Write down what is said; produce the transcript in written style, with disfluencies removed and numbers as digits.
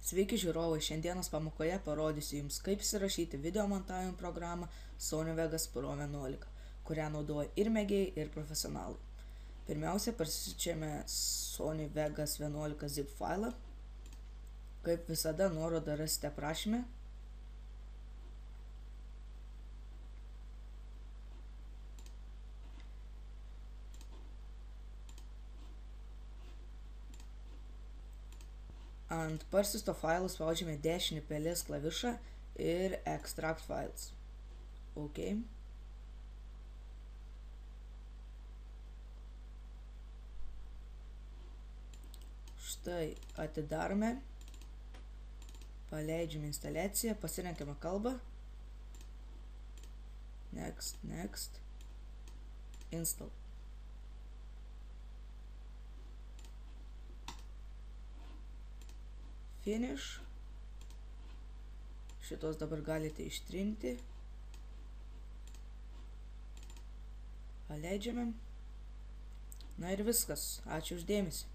Sveiki žiūrovai, šiandienos pamokoje parodysiu Jums, kaip įsirašyti video montavimo programą Sony Vegas Pro 11, kurią naudoja ir mėgėjai, ir profesionalai. Pirmiausia, parsisiunčiame Sony Vegas 11 zip failą. Kaip visada, nuorodą rasite aprašyme. Ant parsiųsto failo spaudžiame dešinį pelės klavišą ir Extract Files. OK. Štai atidarome, paleidžiame instaliaciją, pasirenkame kalbą. Next. Install. Finish. Šitos dabar galite ištrinti. Paleidžiame. Na ir viskas. Ačiū už dėmesį.